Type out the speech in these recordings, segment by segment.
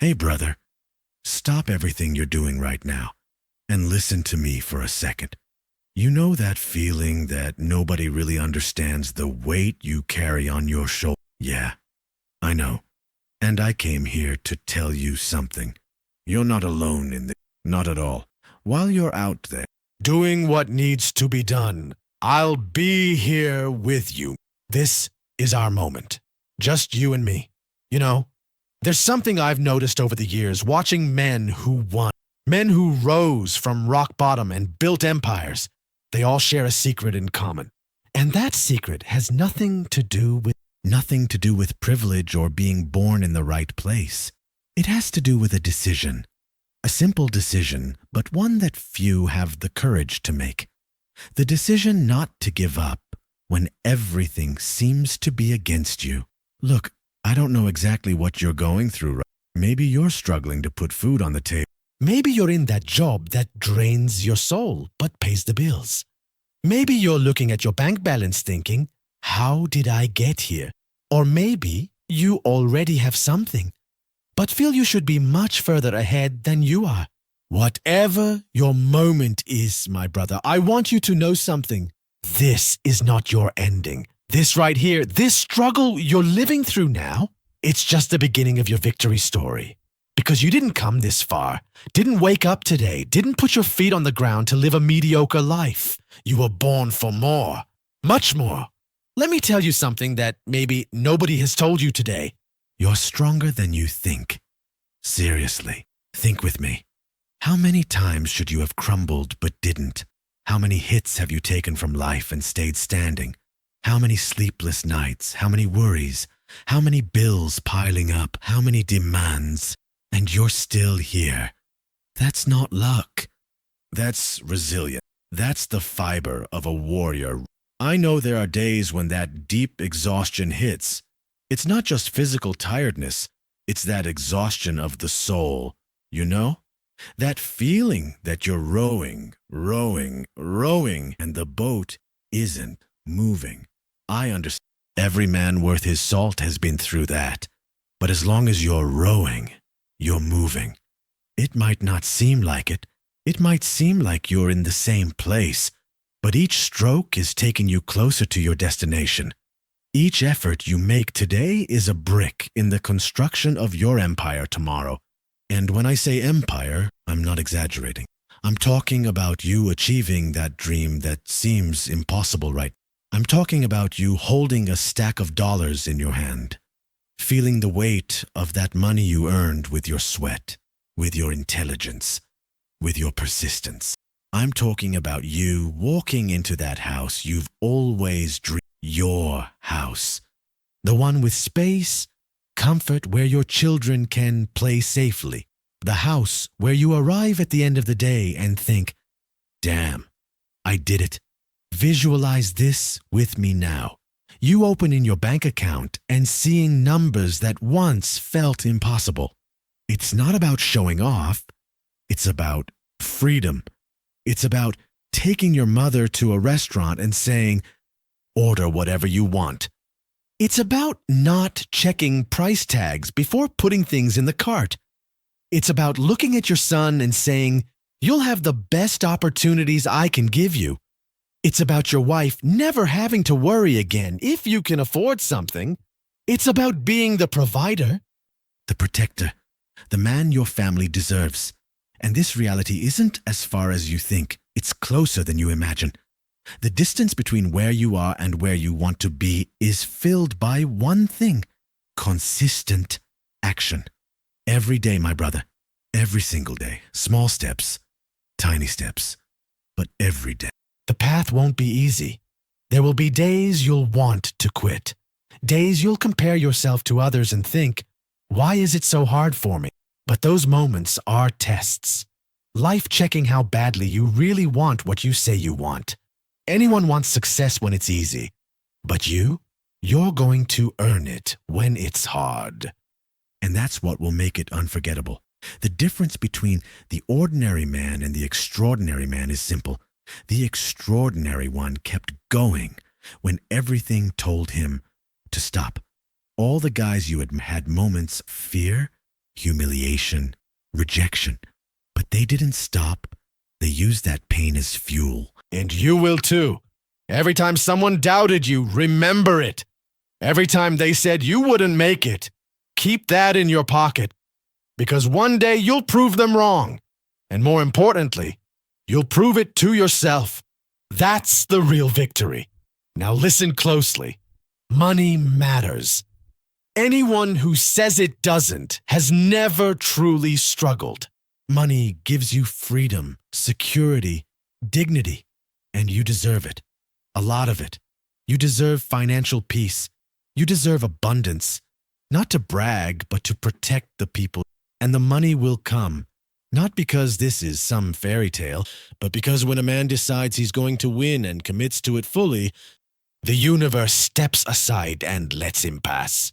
Hey, brother, stop everything you're doing right now and listen to me for a second. You know that feeling that nobody really understands the weight you carry on your shoulder? Yeah, I know. And I came here to tell you something. You're not alone in this. Not at all. While you're out there doing what needs to be done, I'll be here with you. This is our moment. Just you and me. You know, there's something I've noticed over the years watching men who won, men who rose from rock bottom and built empires. They all share a secret in common. And that secret has nothing to do with privilege or being born in the right place. It has to do with a decision. A simple decision, but one that few have the courage to make. The decision not to give up when everything seems to be against you. Look, I don't know exactly what you're going through right. Maybe you're struggling to put food on the table. Maybe you're in that job that drains your soul but pays the bills. Maybe you're looking at your bank balance thinking, how did I get here? Or maybe you already have something, but feel you should be much further ahead than you are. Whatever your moment is, my brother, I want you to know something. This is not your ending. This right here, this struggle you're living through now, it's just the beginning of your victory story. Because you didn't come this far, didn't wake up today, didn't put your feet on the ground to live a mediocre life. You were born for more, much more. Let me tell you something that maybe nobody has told you today. You're stronger than you think. Seriously, think with me. How many times should you have crumbled but didn't? How many hits have you taken from life and stayed standing? How many sleepless nights? How many worries? How many bills piling up? How many demands? And you're still here. That's not luck. That's resilience. That's the fiber of a warrior. I know there are days when that deep exhaustion hits. It's not just physical tiredness. It's that exhaustion of the soul, you know? That feeling that you're rowing, and the boat isn't moving. I understand. Every man worth his salt has been through that. But as long as you're rowing, you're moving. It might not seem like it. It might seem like you're in the same place. But each stroke is taking you closer to your destination. Each effort you make today is a brick in the construction of your empire tomorrow. And when I say empire, I'm not exaggerating. I'm talking about you achieving that dream that seems impossible right now. I'm talking about you holding a stack of dollars in your hand, feeling the weight of that money you earned with your sweat, with your intelligence, with your persistence. I'm talking about you walking into that house you've always dreamed, your house. The one with space, comfort where your children can play safely. The house where you arrive at the end of the day and think, damn, I did it. Visualize this with me now. You opening your bank account and seeing numbers that once felt impossible. It's not about showing off. It's about freedom. It's about taking your mother to a restaurant and saying, order whatever you want. It's about not checking price tags before putting things in the cart. It's about looking at your son and saying, you'll have the best opportunities I can give you. It's about your wife never having to worry again if you can afford something. It's about being the provider, the protector, the man your family deserves. And this reality isn't as far as you think. It's closer than you imagine. The distance between where you are and where you want to be is filled by one thing: consistent action. Every day, my brother. Every single day. Small steps, tiny steps, but every day. The path won't be easy. There will be days you'll want to quit. Days you'll compare yourself to others and think, why is it so hard for me? But those moments are tests. Life checking how badly you really want what you say you want. Anyone wants success when it's easy. But you're going to earn it when it's hard. And that's what will make it unforgettable. The difference between the ordinary man and the extraordinary man is simple. The extraordinary one kept going when everything told him to stop. All the guys you had moments of fear, humiliation, rejection. But they didn't stop. They used that pain as fuel. And you will too. Every time someone doubted you, remember it. Every time they said you wouldn't make it, keep that in your pocket. Because one day you'll prove them wrong. And more importantly, you'll prove it to yourself. That's the real victory. Now listen closely. Money matters. Anyone who says it doesn't has never truly struggled. Money gives you freedom, security, dignity, and you deserve it. A lot of it. You deserve financial peace. You deserve abundance. Not to brag, but to protect the people. And the money will come. Not because this is some fairy tale, but because when a man decides he's going to win and commits to it fully, the universe steps aside and lets him pass.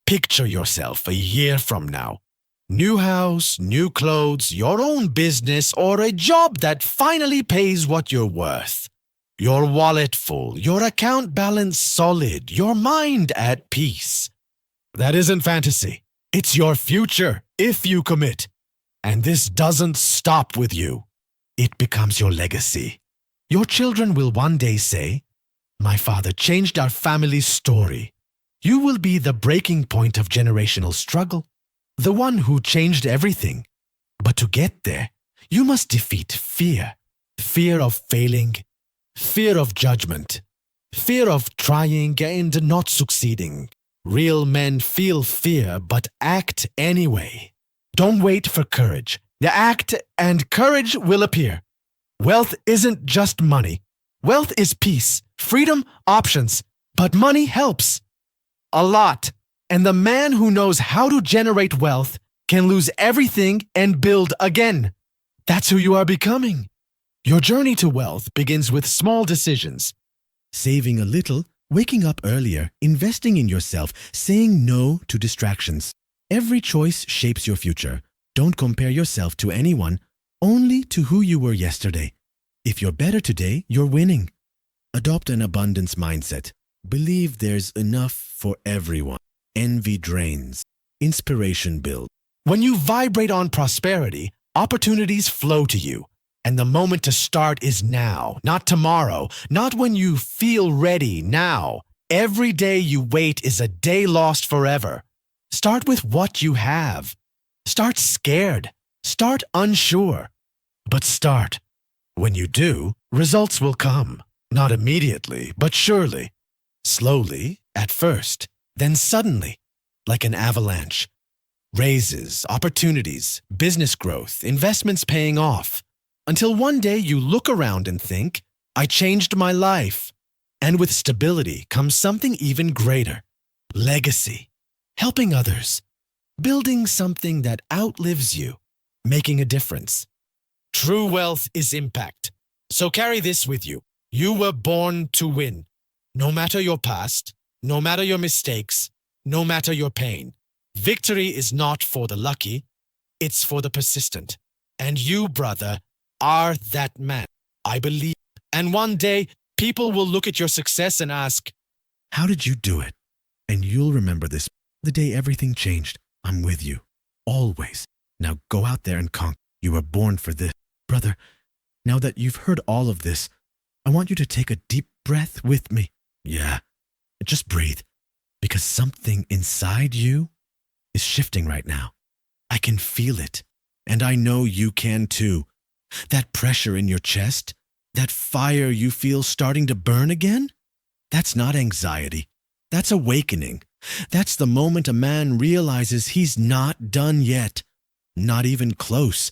Picture yourself a year from now. New house, new clothes, your own business, or a job that finally pays what you're worth. Your wallet full, your account balance solid, your mind at peace. That isn't fantasy. It's your future, if you commit. And this doesn't stop with you. It becomes your legacy. Your children will one day say, "My father changed our family's story." You will be the breaking point of generational struggle, the one who changed everything. But to get there, you must defeat fear. Fear of failing, fear of judgment, fear of trying and not succeeding. Real men feel fear but act anyway. Don't wait for courage. Act and courage will appear. Wealth isn't just money. Wealth is peace, freedom, options. But money helps. A lot. And the man who knows how to generate wealth can lose everything and build again. That's who you are becoming. Your journey to wealth begins with small decisions. Saving a little, waking up earlier, investing in yourself, saying no to distractions. Every choice shapes your future. Don't compare yourself to anyone, only to who you were yesterday. If you're better today, you're winning. Adopt an abundance mindset. Believe there's enough for everyone. Envy drains. Inspiration builds. When you vibrate on prosperity, opportunities flow to you. And the moment to start is now, not tomorrow, not when you feel ready, now. Every day you wait is a day lost forever. Start with what you have. Start scared. Start unsure. But start. When you do, results will come. Not immediately, but surely. Slowly, at first, then suddenly, like an avalanche. Raises, opportunities, business growth, investments paying off. Until one day you look around and think, I changed my life. And with stability comes something even greater. Legacy. Helping others. Building something that outlives you. Making a difference. True wealth is impact. So carry this with you. You were born to win. No matter your past, no matter your mistakes, no matter your pain. Victory is not for the lucky, it's for the persistent. And you, brother, are that man. I believe. And one day, people will look at your success and ask, how did you do it? And you'll remember this. The day everything changed, I'm with you. Always. Now go out there and conquer. You were born for this. Brother, now that you've heard all of this, I want you to take a deep breath with me. Yeah, just breathe. Because something inside you is shifting right now. I can feel it. And I know you can too. That pressure in your chest, that fire you feel starting to burn again, that's not anxiety. That's awakening. That's the moment a man realizes he's not done yet. Not even close.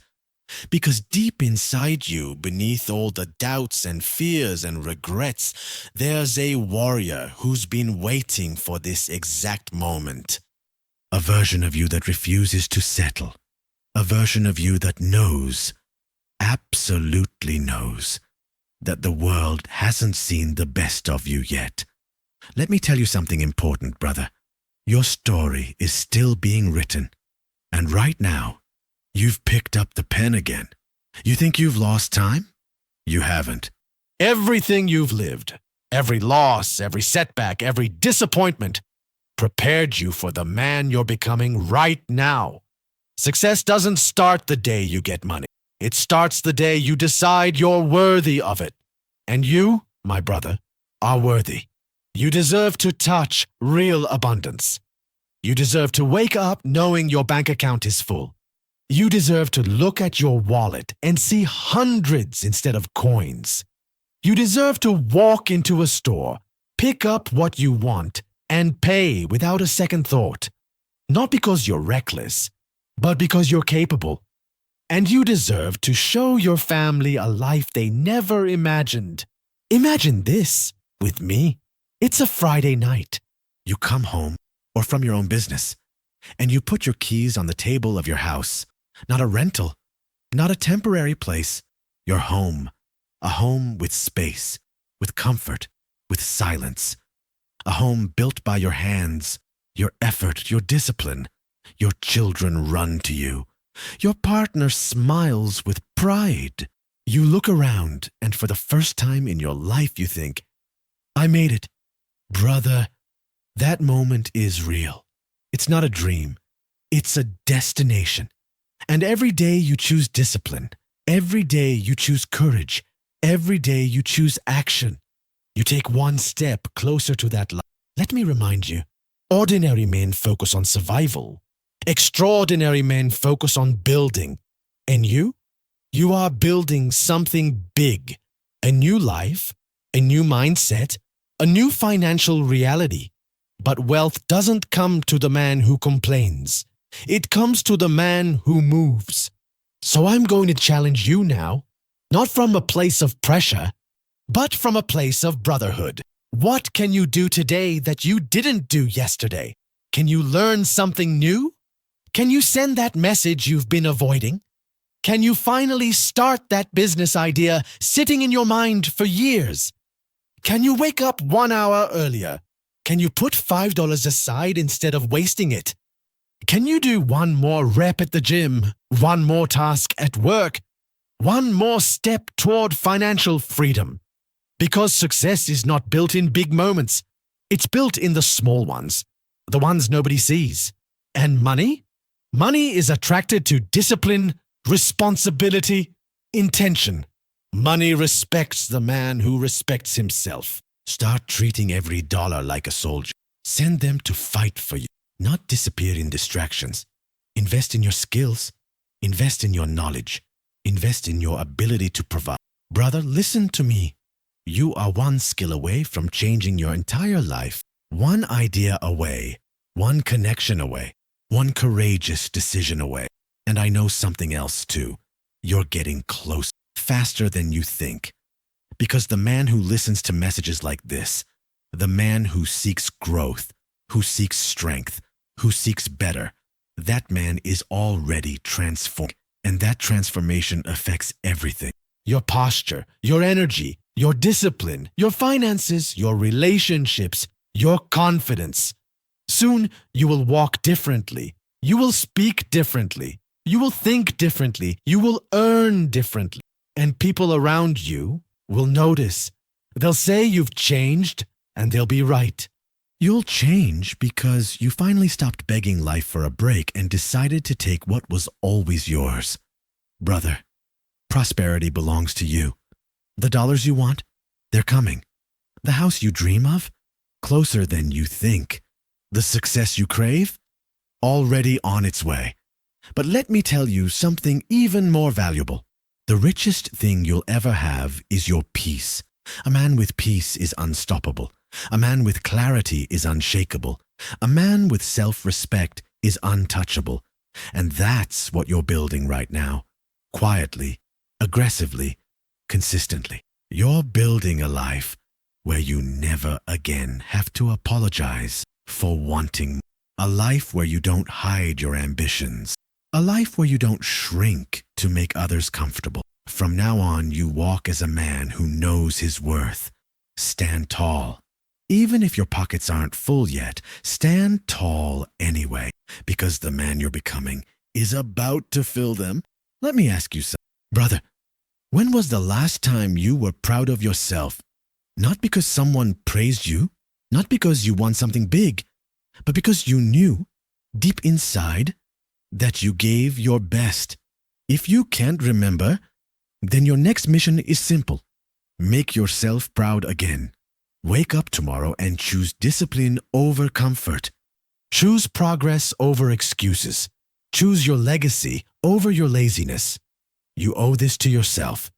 Because deep inside you, beneath all the doubts and fears and regrets, there's a warrior who's been waiting for this exact moment. A version of you that refuses to settle. A version of you that knows, absolutely knows, that the world hasn't seen the best of you yet. Let me tell you something important, brother. Your story is still being written. And right now, you've picked up the pen again. You think you've lost time? You haven't. Everything you've lived, every loss, every setback, every disappointment, prepared you for the man you're becoming right now. Success doesn't start the day you get money. It starts the day you decide you're worthy of it. And you, my brother, are worthy. You deserve to touch real abundance. You deserve to wake up knowing your bank account is full. You deserve to look at your wallet and see hundreds instead of coins. You deserve to walk into a store, pick up what you want, and pay without a second thought. Not because you're reckless, but because you're capable. And you deserve to show your family a life they never imagined. Imagine this with me. It's a Friday night. You come home, or from your own business, and you put your keys on the table of your house. Not a rental, not a temporary place. Your home. A home with space, with comfort, with silence. A home built by your hands, your effort, your discipline. Your children run to you. Your partner smiles with pride. You look around, and for the first time in your life you think, I made it. Brother, that moment is real. It's not a dream. It's a destination. And every day you choose discipline. Every day you choose courage. Every day you choose action. You take one step closer to that life. Let me remind you, ordinary men focus on survival. Extraordinary men focus on building. And you? You are building something big. A new life, a new mindset, a new financial reality. But wealth doesn't come to the man who complains. It comes to the man who moves. So I'm going to challenge you now, not from a place of pressure, but from a place of brotherhood. What can you do today that you didn't do yesterday? Can you learn something new? Can you send that message you've been avoiding? Can you finally start that business idea sitting in your mind for years? Can you wake up 1 hour earlier? Can you put $5 aside instead of wasting it? Can you do one more rep at the gym, one more task at work, one more step toward financial freedom? Because success is not built in big moments. It's built in the small ones, the ones nobody sees. And money? Money is attracted to discipline, responsibility, intention. Money respects the man who respects himself. Start treating every dollar like a soldier. Send them to fight for you, not disappear in distractions. Invest in your skills. Invest in your knowledge. Invest in your ability to provide. Brother, listen to me. You are one skill away from changing your entire life. One idea away. One connection away. One courageous decision away. And I know something else too. You're getting close, faster than you think. Because the man who listens to messages like this, the man who seeks growth, who seeks strength, who seeks better, that man is already transformed. And that transformation affects everything. Your posture, your energy, your discipline, your finances, your relationships, your confidence. Soon you will walk differently. You will speak differently. You will think differently. You will earn differently. And people around you will notice. They'll say you've changed, and they'll be right. You'll change because you finally stopped begging life for a break and decided to take what was always yours. Brother, prosperity belongs to you. The dollars you want, they're coming. The house you dream of, closer than you think. The success you crave, already on its way. But let me tell you something even more valuable. The richest thing you'll ever have is your peace. A man with peace is unstoppable. A man with clarity is unshakable. A man with self-respect is untouchable. And that's what you're building right now. Quietly, aggressively, consistently. You're building a life where you never again have to apologize for wanting. A life where you don't hide your ambitions. A life where you don't shrink to make others comfortable. From now on, you walk as a man who knows his worth. Stand tall. Even if your pockets aren't full yet, stand tall anyway, because the man you're becoming is about to fill them. Let me ask you something. Brother, when was the last time you were proud of yourself? Not because someone praised you, not because you won something big, but because you knew, deep inside, that you gave your best. If you can't remember, then your next mission is simple. Make yourself proud again. Wake up tomorrow and choose discipline over comfort. Choose progress over excuses. Choose your legacy over your laziness. You owe this to yourself.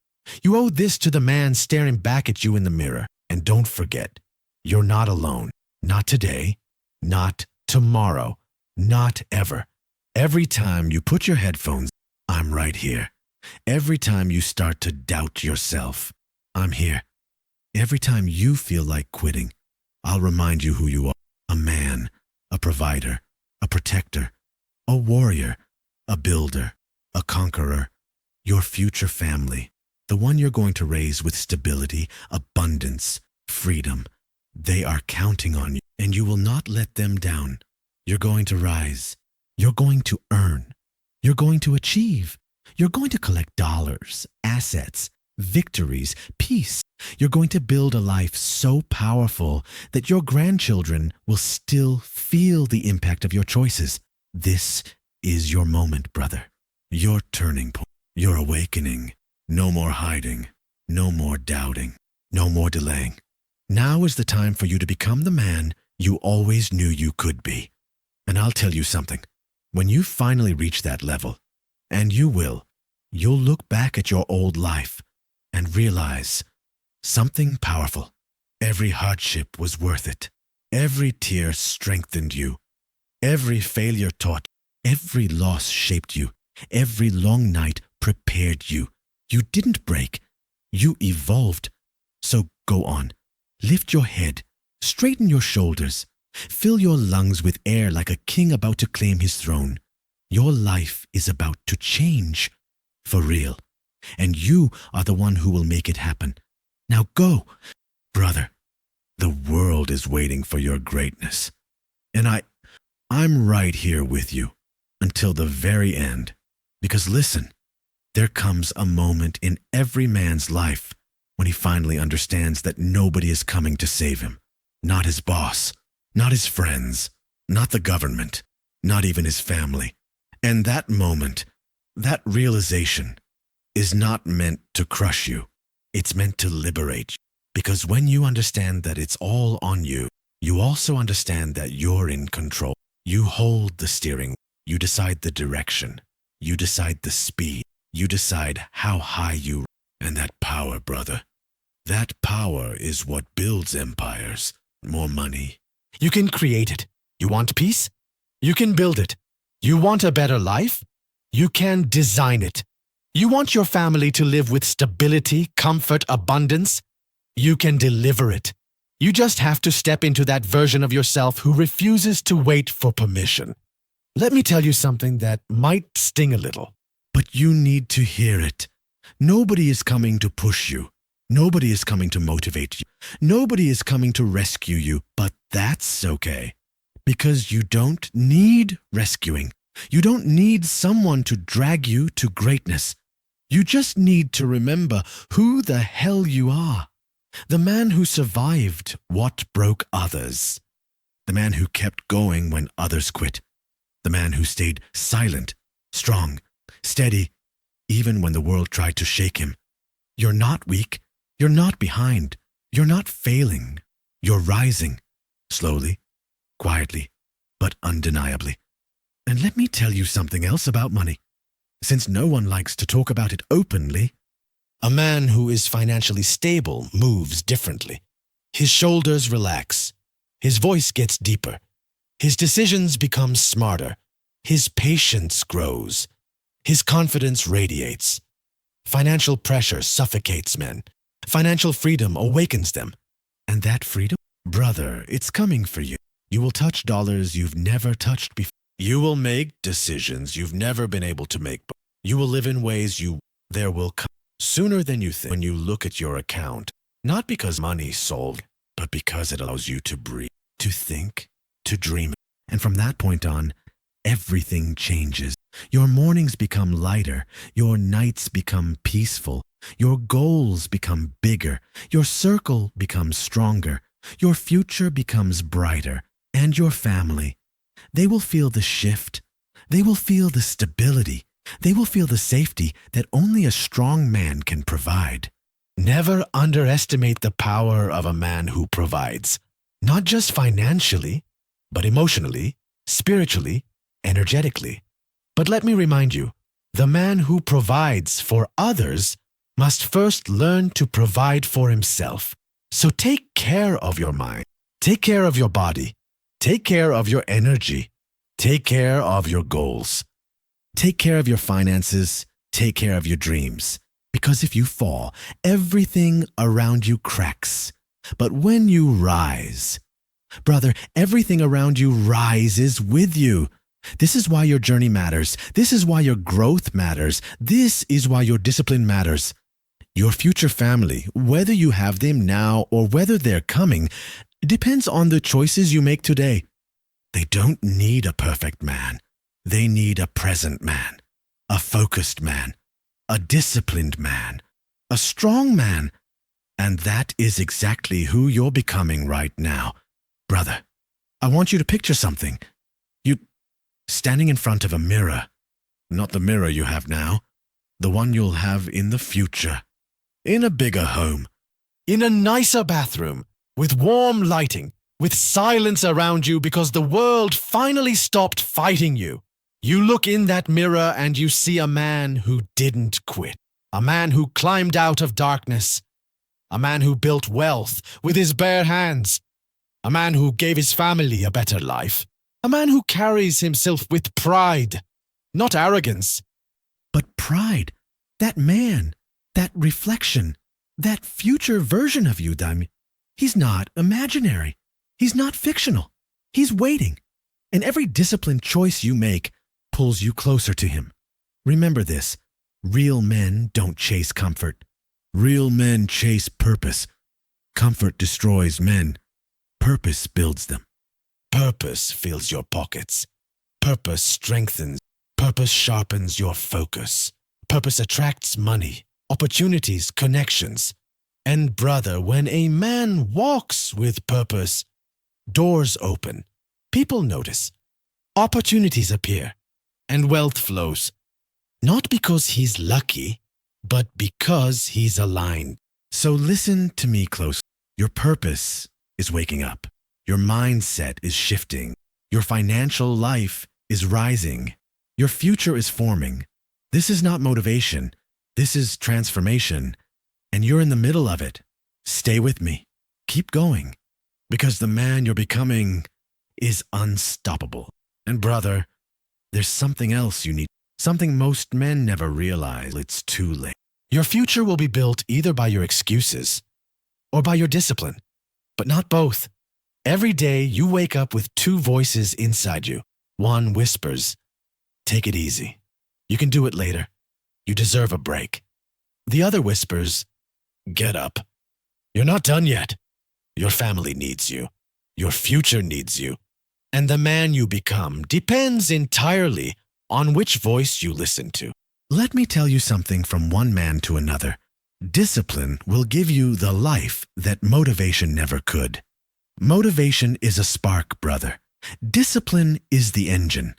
You owe this to the man staring back at you in the mirror. And don't forget, you're not alone. Not today, not tomorrow, not ever. Every time you put your headphones, I'm right here. Every time you start to doubt yourself, I'm here. Every time you feel like quitting, I'll remind you who you are. A man, a provider, a protector, a warrior, a builder, a conqueror, your future family, the one you're going to raise with stability, abundance, freedom. They are counting on you, and you will not let them down. You're going to rise. You're going to earn. You're going to achieve. You're going to collect dollars, assets, victories, peace. You're going to build a life so powerful that your grandchildren will still feel the impact of your choices. This is your moment, brother. Your turning point. Your awakening. No more hiding. No more doubting. No more delaying. Now is the time for you to become the man you always knew you could be. And I'll tell you something. When you finally reach that level, and you will, you'll look back at your old life and realize something powerful. Every hardship was worth it. Every tear strengthened you. Every failure taught. Every loss shaped you. Every long night prepared you. You didn't break. You evolved. So go on. Lift your head. Straighten your shoulders. Fill your lungs with air like a king about to claim his throne. Your life is about to change. For real. And you are the one who will make it happen. Now go. Brother, the world is waiting for your greatness. And I'm right here with you until the very end. Because listen, there comes a moment in every man's life when he finally understands that nobody is coming to save him. Not his boss, not his friends, not the government, not even his family. And that moment, that realization, is not meant to crush you. It's meant to liberate you. Because when you understand that it's all on you, you also understand that you're in control. You hold the steering. You decide the direction. You decide the speed. You decide how high you. And that power, brother, that power is what builds empires. More money. You can create it. You want peace? You can build it. You want a better life? You can design it. You want your family to live with stability, comfort, abundance? You can deliver it. You just have to step into that version of yourself who refuses to wait for permission. Let me tell you something that might sting a little, but you need to hear it. Nobody is coming to push you. Nobody is coming to motivate you. Nobody is coming to rescue you, but that's okay. Because you don't need rescuing. You don't need someone to drag you to greatness. You just need to remember who the hell you are. The man who survived what broke others. The man who kept going when others quit. The man who stayed silent, strong, steady, even when the world tried to shake him. You're not weak. You're not behind. You're not failing. You're rising. Slowly, quietly, but undeniably. And let me tell you something else about money. Since no one likes to talk about it openly, a man who is financially stable moves differently. His shoulders relax. His voice gets deeper. His decisions become smarter. His patience grows. His confidence radiates. Financial pressure suffocates men. Financial freedom awakens them. And that freedom, brother, it's coming for you. You will touch dollars you've never touched before. You will make decisions you've never been able to make. You will live in ways there will come sooner than you think when you look at your account. Not because money solved, but because it allows you to breathe, to think, to dream. And from that point on, everything changes. Your mornings become lighter. Your nights become peaceful. Your goals become bigger. Your circle becomes stronger. Your future becomes brighter. And your family, they will feel the shift. They will feel the stability. They will feel the safety that only a strong man can provide. Never underestimate the power of a man who provides, not just financially, but emotionally, spiritually, energetically. But let me remind you, the man who provides for others must first learn to provide for himself. So take care of your mind, take care of your body, take care of your energy, take care of your goals. Take care of your finances, take care of your dreams. Because if you fall, everything around you cracks. But when you rise, brother, everything around you rises with you. This is why your journey matters. This is why your growth matters. This is why your discipline matters. Your future family, whether you have them now or whether they're coming, depends on the choices you make today. They don't need a perfect man. They need a present man, a focused man, a disciplined man, a strong man. And that is exactly who you're becoming right now. Brother, I want you to picture something. You standing in front of a mirror, not the mirror you have now, the one you'll have in the future, in a bigger home, in a nicer bathroom, with warm lighting, with silence around you because the world finally stopped fighting you. You look in that mirror and you see a man who didn't quit, a man who climbed out of darkness, a man who built wealth with his bare hands, a man who gave his family a better life, a man who carries himself with pride, not arrogance. But pride, that man, that reflection, that future version of you, Damien, he's not imaginary. He's not fictional. He's waiting. And every disciplined choice you make pulls you closer to him. Remember this, real men don't chase comfort. Real men chase purpose. Comfort destroys men. Purpose builds them. Purpose fills your pockets. Purpose strengthens. Purpose sharpens your focus. Purpose attracts money, opportunities, connections. And brother, when a man walks with purpose, doors open, people notice, opportunities appear, and wealth flows. Not because he's lucky, but because he's aligned. So listen to me closely. Your purpose is waking up. Your mindset is shifting. Your financial life is rising. Your future is forming. This is not motivation. This is transformation. And you're in the middle of it. Stay with me. Keep going. Because the man you're becoming is unstoppable. And brother, there's something else you need. Something most men never realize. It's too late. Your future will be built either by your excuses or by your discipline, but not both. Every day you wake up with two voices inside you. One whispers, "Take it easy. You can do it later. You deserve a break." The other whispers, "Get up. You're not done yet. Your family needs you. Your future needs you." And the man you become depends entirely on which voice you listen to. Let me tell you something from one man to another. Discipline will give you the life that motivation never could. Motivation is a spark, brother. Discipline is the engine.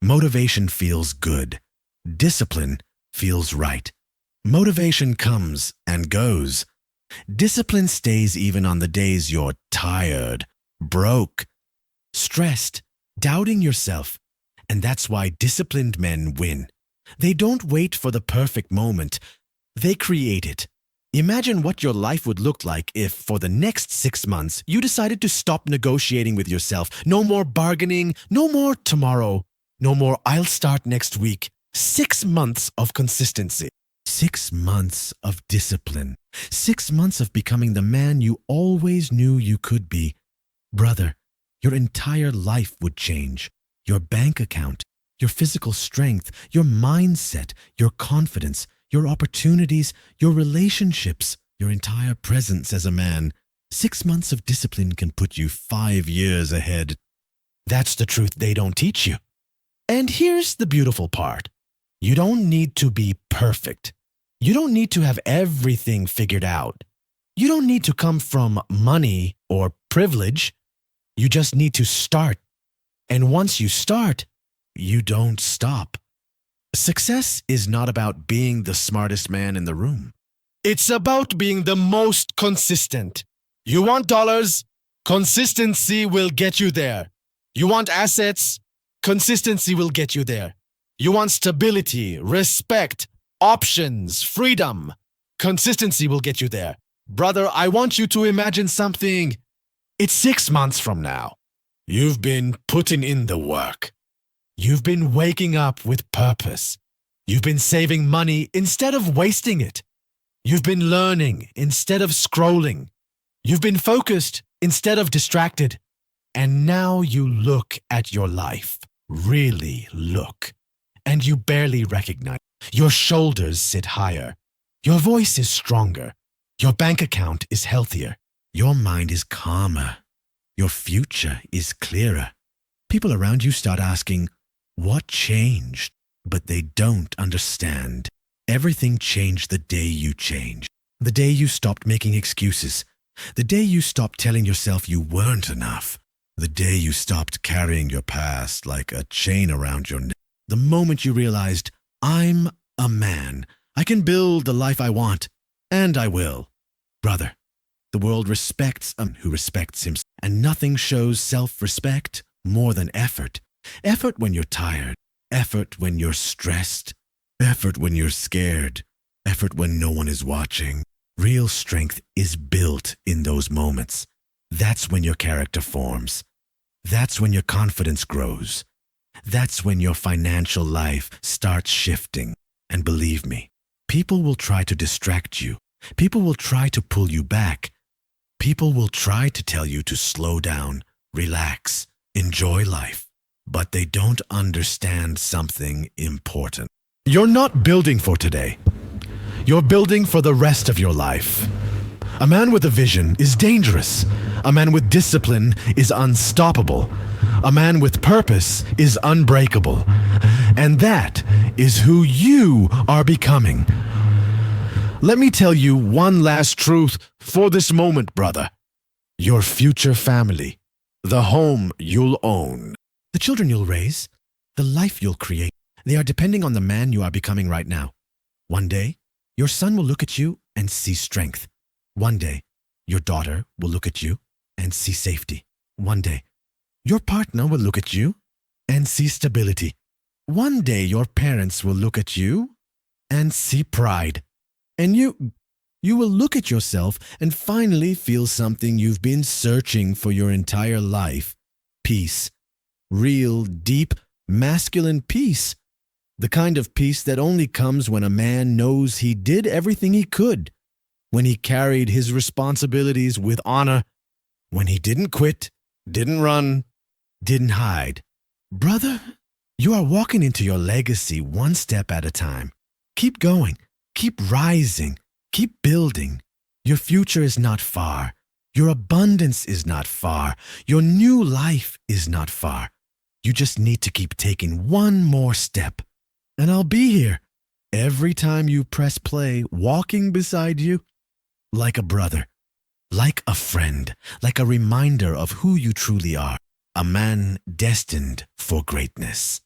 Motivation feels good. Discipline feels right. Motivation comes and goes. Discipline stays even on the days you're tired, broke, stressed, doubting yourself. And that's why disciplined men win. They don't wait for the perfect moment. They create it. Imagine what your life would look like if, for the next 6 months, you decided to stop negotiating with yourself. No more bargaining, no more tomorrow, no more I'll start next week. 6 months of consistency. 6 months of discipline. 6 months of becoming the man you always knew you could be. Brother, your entire life would change. Your bank account, your physical strength, your mindset, your confidence, your opportunities, your relationships, your entire presence as a man. 6 months of discipline can put you 5 years ahead. That's the truth they don't teach you. And here's the beautiful part. You don't need to be perfect. You don't need to have everything figured out. You don't need to come from money or privilege. You just need to start. And once you start, you don't stop. Success is not about being the smartest man in the room. It's about being the most consistent. You want dollars? Consistency will get you there. You want assets? Consistency will get you there. You want stability, respect, options, freedom? Consistency will get you there. Brother, I want you to imagine something. It's 6 months from now. You've been putting in the work. You've been waking up with purpose. You've been saving money instead of wasting it. You've been learning instead of scrolling. You've been focused instead of distracted. And now you look at your life, really look, and you barely recognize. Your shoulders sit higher. Your voice is stronger. Your bank account is healthier. Your mind is calmer. Your future is clearer. People around you start asking, what changed? But they don't understand. Everything changed the day you changed. The day you stopped making excuses. The day you stopped telling yourself you weren't enough. The day you stopped carrying your past like a chain around your neck. The moment you realized, I'm a man. I can build the life I want. And I will. Brother, the world respects who respects himself. And nothing shows self-respect more than effort. Effort when you're tired. Effort when you're stressed. Effort when you're scared. Effort when no one is watching. Real strength is built in those moments. That's when your character forms. That's when your confidence grows. That's when your financial life starts shifting. And believe me, people will try to distract you. People will try to pull you back. People will try to tell you to slow down, relax, enjoy life. But they don't understand something important. You're not building for today. You're building for the rest of your life. A man with a vision is dangerous. A man with discipline is unstoppable. A man with purpose is unbreakable. And that is who you are becoming. Let me tell you one last truth for this moment, brother. Your future family, the home you'll own, the children you'll raise, the life you'll create, they are depending on the man you are becoming right now. One day, your son will look at you and see strength. One day, your daughter will look at you and see safety. One day, your partner will look at you and see stability. One day, your parents will look at you and see pride. And you will look at yourself and finally feel something you've been searching for your entire life. Peace. Real, deep, masculine peace. The kind of peace that only comes when a man knows he did everything he could. When he carried his responsibilities with honor. When he didn't quit, didn't run, didn't hide. Brother, you are walking into your legacy one step at a time. Keep going. Keep rising. Keep building. Your future is not far. Your abundance is not far. Your new life is not far. You just need to keep taking one more step. And I'll be here every time you press play, walking beside you like a brother, like a friend, like a reminder of who you truly are, a man destined for greatness.